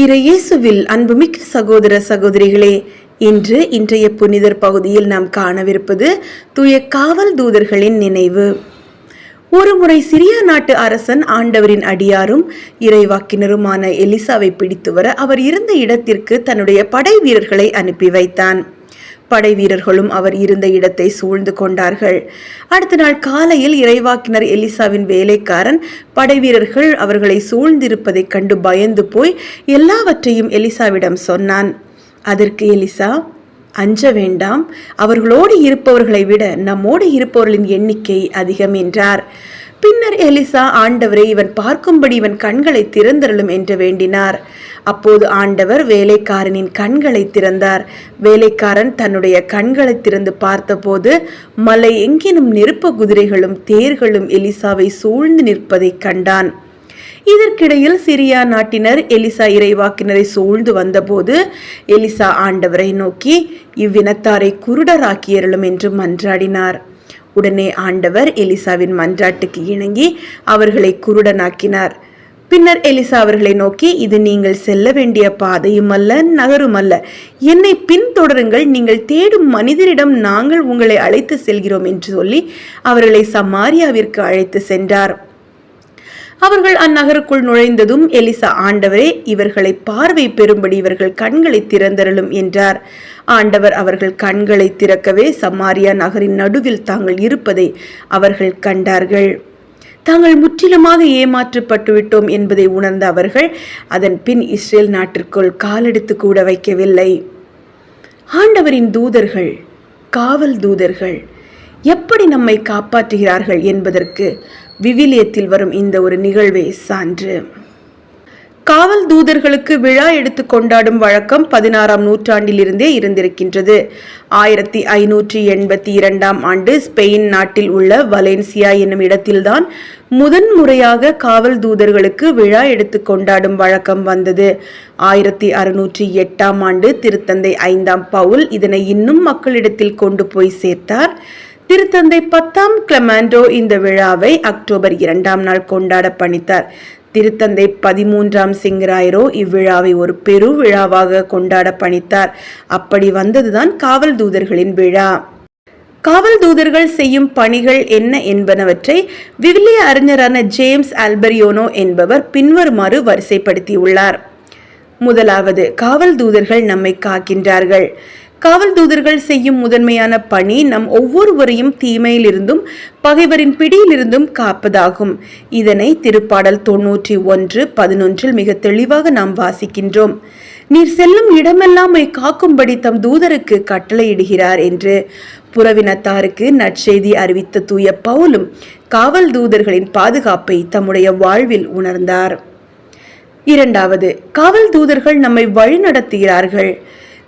இறையேசுவில் அன்புமிக்க சகோதர சகோதரிகளே, இன்றைய புனிதர் பகுதியில் நாம் காணவிருப்பது தூய காவல் தூதர்களின் நினைவு. ஒருமுறை சிரியா நாட்டு அரசன் ஆண்டவரின் அடியாரும் இறைவாக்கினருமான எலிசாவை பிடித்து வர அவர் இருந்த இடத்திற்கு தன்னுடைய படை வீரர்களை அனுப்பி வைத்தான். படை வீரர்களும் அவர் இருந்த இடத்தை சூழ்ந்து கொண்டார்கள். அடுத்த நாள் காலையில் இறைவாக்கினர் எலிசாவின் வேலைக்காரன் படை வீரர்கள் அவர்களை சூழ்ந்திருப்பதை கண்டு பயந்து போய் எல்லாவற்றையும் எலிசாவிடம் சொன்னான். அதற்கு எலிசா, அஞ்ச வேண்டாம், அவர்களோடு இருப்பவர்களை விட நம்மோடு இருப்பவர்களின் எண்ணிக்கை அதிகம் என்றார். பின்னர் எலிசா, ஆண்டவரை, இவன் பார்க்கும்படி இவன் கண்களை திறந்தருளும் என்று வேண்டினார். அப்போது ஆண்டவர் வேலைக்காரனின் கண்களை திறந்தார். வேலைக்காரன் தன்னுடைய கண்களை திறந்து பார்த்தபோது மலை எங்கினும் நெருப்பு குதிரைகளும் தேர்களும் எலிசாவை சூழ்ந்து நிற்பதை கண்டான். இதற்கிடையில் சிரியா நாட்டினர் எலிசா இறைவாக்கினரை சூழ்ந்து வந்தபோது எலிசா ஆண்டவரை நோக்கி, இவ்வினத்தாரை குருடராக்கியருளும் என்று மன்றாடினார். உடனே ஆண்டவர் எலிசாவின் மன்றாட்டுக்கு இணங்கி அவர்களை குருடனாக்கினார். பின்னர் எலிசா அவர்களை நோக்கி, இது நீங்கள் செல்ல வேண்டிய பாதையும் அல்ல, நகரும் அல்ல. என்னை பின்தொடருங்கள், நீங்கள் தேடும் மனிதரிடம் நாங்கள் உங்களை அழைத்து செல்கிறோம் என்று சொல்லி அவர்களை சமாரியாவிற்கு அழைத்து சென்றார். அவர்கள் அந்நகருக்குள் நுழைந்ததும் எலிசா, ஆண்டவரே, இவர்களை பார்வை பெறும்படி இவர்கள் கண்களை திறந்தருளும் என்றார். ஆண்டவர் அவர்கள் கண்களை திறக்கவே சமாரியா நகரின் நடுவில் தாங்கள் இருப்பதை அவர்கள் கண்டார்கள். தாங்கள் முற்றிலுமாக ஏமாற்றப்பட்டு விட்டோம் என்பதை உணர்ந்த அவர்கள் அதன் பின் இஸ்ரேல் நாட்டிற்குள் காலெடுத்து கூட வைக்கவில்லை. ஆண்டவரின் தூதர்கள், காவல் தூதர்கள் எப்படி நம்மை காப்பாற்றுகிறார்கள் என்பதற்கு விவிலியத்தில் வரும் இந்த ஒரு நிகழ்வே சான்று. காவல் தூதர்களுக்கு விழா எடுத்து கொண்டாடும் வழக்கம் 16ஆம் நூற்றாண்டிலிருந்தே இருந்திருக்கின்றது. 1582ஆம் ஆண்டு ஸ்பெயின் நாட்டில் உள்ள வலேன்சியா என்னும் இடத்தில்தான் முதன்முறையாக காவல் தூதர்களுக்கு விழா எடுத்து கொண்டாடும் வழக்கம் வந்தது. 1608ஆம் ஆண்டு திருத்தந்தை 5ஆம் பவுல் இதனை இன்னும் மக்களிடத்தில் கொண்டு போய் சேர்த்தார். திருத்தந்தை 10ஆம் கிளமெண்டோ இந்த விழாவை அக்டோபர் 2ஆம் நாள் கொண்டாட பணித்தார். திருத்தந்தை 13ஆம் சிங்கராயரோ இவ்விழாவை ஒரு பெரு விழாவாக கொண்டாட பணித்தார். அப்படி வந்ததுதான் காவல் தூதர்களின் விழா. காவல் தூதர்கள் செய்யும் பணிகள் என்ன என்பனவற்றை விவிலிய அறிஞரான ஜேம்ஸ் ஆல்பரியோனோ என்பவர் பின்வருமாறு வரிசைப்படுத்தியுள்ளார். முதலாவது, காவல் தூதர்கள் நம்மை காக்கின்றார்கள். காவல் தூதர்கள் செய்யும் முதன்மையான பணி நம் ஒவ்வொருவரையும் தீமையிலிருந்தும் பகைவரின் பிடியிலிருந்தும் காப்பதாகும். இதனை திருப்பாடல் 91:11 மிக தெளிவாக நாம் வாசிக்கின்றோம். நீர் செல்லும் இடமெல்லாம் காக்கும்படி தம் தூதருக்கு கட்டளையிடுகிறார் என்று புறவினத்தாருக்கு நற்செய்தி அறிவித்த தூய பவுலும் காவல் தூதர்களின் பாதுகாப்பை தம்முடைய வாழ்வில் உணர்ந்தார். இரண்டாவது, காவல் தூதர்கள் நம்மை வழிநடத்துகிறார்கள்.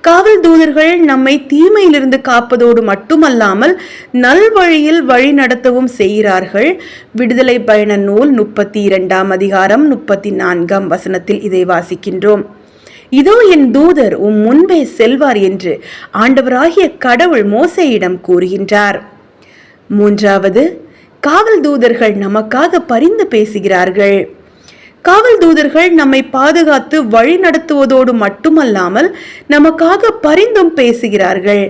காவல் தூதர்கள் நம்மை தீமையிலிருந்து காப்பதோடு மட்டுமல்லாமல் நல்வழியில் வழி நடத்தவும் செய்கிறார்கள். விடுதலை பயண நூல் 32ஆம் அதிகாரம் 34ஆம் வசனத்தில் இதை வாசிக்கின்றோம். இதோ என் தூதர் முன்பே செல்வார் என்று ஆண்டவராகிய கடவுள் மோசேயிடம் கூறுகின்றார். மூன்றாவது, காவல் தூதர்கள் நமக்காக பரிந்து பேசுகிறார்கள். காவல் தூதர்கள் நம்மை பாதுகாத்து வழி நடத்துவதோடு மட்டுமல்லாமல் நமக்காக பரிந்தும் பேசுகிறார்கள்.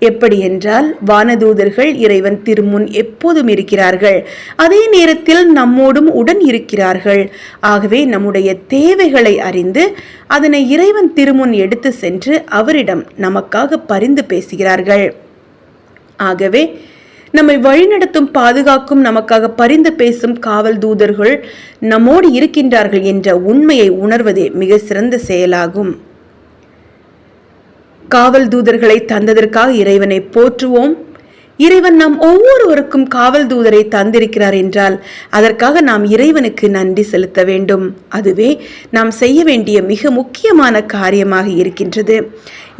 எப்படி என்றால், வானதூதர்கள் இறைவன் திருமுன் எப்போதும் இருக்கிறார்கள், அதே நேரத்தில் நம்மோடும் உடன் இருக்கிறார்கள். ஆகவே நம்முடைய தேவைகளை அறிந்து அதனை இறைவன் திருமுன் எடுத்து சென்று அவரிடம் நமக்காக பரிந்து பேசுகிறார்கள். ஆகவே நம்மை வழிநடத்தும் பாதுகாக்கும் நமக்காக பரிந்து பேசும் காவல் தூதர்கள் நம்மோடு இருக்கின்றார்கள் என்ற உண்மையை உணர்வதே மிக சிறந்த செயலாகும். காவல் தூதர்களை தந்ததற்காக இறைவனை போற்றுவோம். இறைவன் நாம் ஒவ்வொருவருக்கும் காவல் தூதரை தந்திருக்கிறார் என்றால் அதற்காக நாம் இறைவனுக்கு நன்றி செலுத்த வேண்டும். அதுவே நாம் செய்ய வேண்டிய மிக முக்கியமான காரியமாக இருக்கின்றது.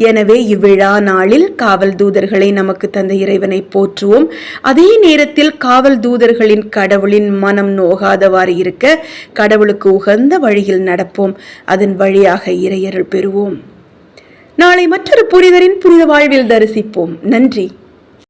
எனவே இவ்விழா நாளில் காவல் தூதர்களை நமக்கு தந்த இறைவனை போற்றுவோம். அதே நேரத்தில் காவல் தூதர்களின் கடவுளின் மனம் நோகாதவாறு இருக்க கடவுளுக்கு உகந்த வழியில் நடப்போம். அதன் வழியாக இறையருள் பெறுவோம். நாளை மற்றொரு புனிதரின் புனித வாழ்வில் தரிசிப்போம். நன்றி.